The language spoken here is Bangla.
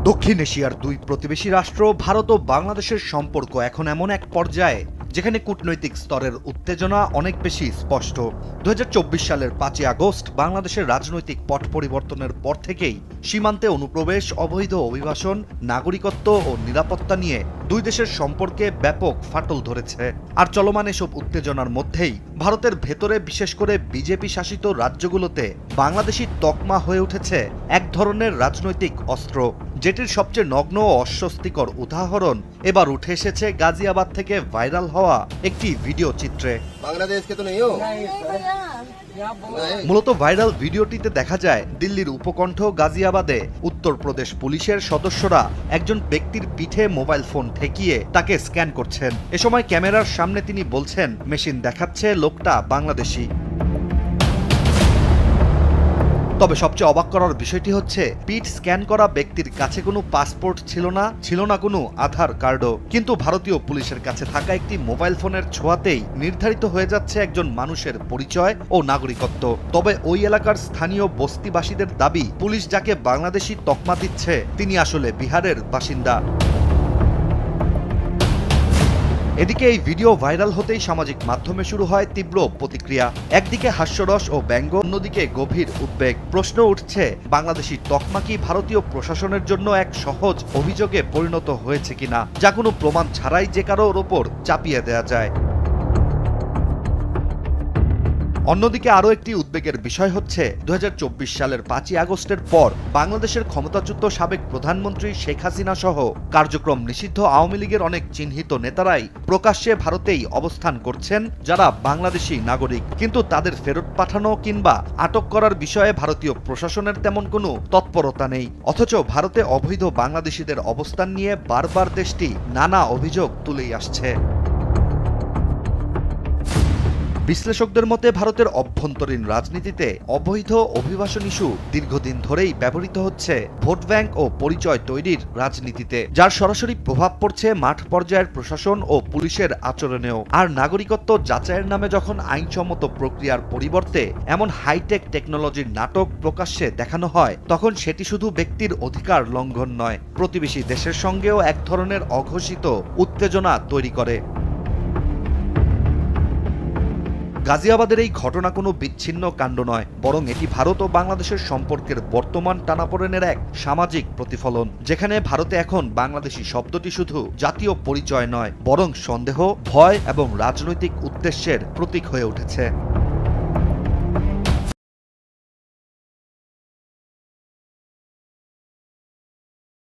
দক্ষিণ এশিয়ার দুই প্রতিবেশী রাষ্ট্র ভারত ও বাংলাদেশের সম্পর্ক এখন এমন এক পর্যায়ে যেখানে কূটনৈতিক স্তরের উত্তেজনা অনেক বেশি স্পষ্ট। ২০২৪ সালের ৫ই আগস্ট বাংলাদেশের রাজনৈতিক পট পরিবর্তনের পর থেকেই সীমান্তে অনুপ্রবেশ, অবৈধ অভিবাসন, নাগরিকত্ব ও নিরাপত্তা নিয়ে দুই দেশের সম্পর্কে ব্যাপক ফাটল ধরেছে। আর চলমান এসব উত্তেজনার মধ্যেই ভারতের ভেতরে, বিশেষ করে বিজেপি শাসিত রাজ্যগুলোতে বাংলাদেশি তকমা হয়ে উঠেছে এক ধরনের রাজনৈতিক অস্ত্র, যেটির সবচেয়ে নগ্ন ও অস্বস্তিকর উদাহরণ এবার উঠে এসেছে গাজিয়াবাদ থেকে ভাইরাল হওয়া একটি ভিডিও চিত্রে। মূলত ভাইরাল ভিডিওটিতে দেখা যায় দিল্লির উপকণ্ঠ গাজিয়াবাদে উত্তরপ্রদেশ পুলিশের সদস্যরা একজন ব্যক্তির পিঠে মোবাইল ফোন ঠেকিয়ে তাকে স্ক্যান করছেন। এ সময় ক্যামেরার সামনে তিনি বলছেন, মেশিন দেখাচ্ছে লোকটা বাংলাদেশি। তবে সবচেয়ে অবাক করার বিষয়টি হচ্ছে, পিঠ স্ক্যান করা ব্যক্তির কাছে কোনো পাসপোর্ট ছিল না কোনো আধার কার্ডও, কিন্তু ভারতীয় পুলিশের কাছে থাকা একটি মোবাইল ফোনের ছোঁয়াতেই নির্ধারিত হয়ে যাচ্ছে একজন মানুষের পরিচয় ও নাগরিকত্ব। তবে ওই এলাকার স্থানীয় বস্তিবাসীদের দাবি, পুলিশ যাকে বাংলাদেশি তকমা দিচ্ছে তিনি আসলে বিহারের বাসিন্দা। এদিকে এই ভিডিও ভাইরাল হতেই সামাজিক মাধ্যমে শুরু হয় তীব্র প্রতিক্রিয়া। একদিকে হাস্যরস ও ব্যঙ্গ, অন্যদিকে গভীর উদ্বেগ। প্রশ্ন উঠছে, বাংলাদেশি তকমা কি ভারতীয় প্রশাসনের জন্য এক সহজ অভিযোগে পরিণত হয়েছে কিনা, যা কোনো প্রমাণ ছাড়াই যে কারোর ওপর চাপিয়ে দেয়া যায়। অন্যদিকে আরও একটি উদ্বেগের বিষয় হচ্ছে, ২০২৪ সালের ৫ই আগস্টের পর বাংলাদেশের ক্ষমতাচ্যুত সাবেক প্রধানমন্ত্রী শেখ হাসিনা সহ কার্যক্রম নিষিদ্ধ আওয়ামী লীগের অনেক চিহ্নিত নেতারাই প্রকাশ্যে ভারতেই অবস্থান করছেন, যারা বাংলাদেশি নাগরিক, কিন্তু তাদের ফেরত পাঠানো কিংবা আটক করার বিষয়ে ভারতীয় প্রশাসনের তেমন কোনো তৎপরতা নেই। অথচ ভারতে অবৈধ বাংলাদেশিদের অবস্থান নিয়ে বারবার দেশটি নানা অভিযোগ তুলেই আসছে। বিশ্লেষকদের মতে, ভারতের অভ্যন্তরীণ রাজনীতিতে অবৈধ অভিবাসন ইস্যু দীর্ঘদিন ধরেই ব্যবহৃত হচ্ছে ভোট ব্যাংক ও পরিচয় তৈরির রাজনীতিতে, যার সরাসরি প্রভাব পড়ছে মাঠ পর্যায়ের প্রশাসন ও পুলিশের আচরণেও। আর নাগরিকত্ব যাচাইয়ের নামে যখন আইনসম্মত প্রক্রিয়ার পরিবর্তে এমন হাইটেক টেকনোলজির নাটক প্রকাশ্যে দেখানো হয়, তখন সেটি শুধু ব্যক্তির অধিকার লঙ্ঘন নয়, প্রতিবেশী দেশের সঙ্গেও এক ধরনের অঘোষিত উত্তেজনা তৈরি করে। গাজিয়াবাদের এই ঘটনা কোনো বিচ্ছিন্ন কাণ্ড নয়, বরং এটি ভারত ও বাংলাদেশের সম্পর্কের বর্তমান টানাপোড়েনের এক সামাজিক প্রতিফলন, যেখানে ভারতে এখন বাংলাদেশি শব্দটি শুধু জাতীয় পরিচয় নয়, বরং সন্দেহ, ভয় এবং রাজনৈতিক উদ্দেশ্যের প্রতীক হয়ে উঠেছে।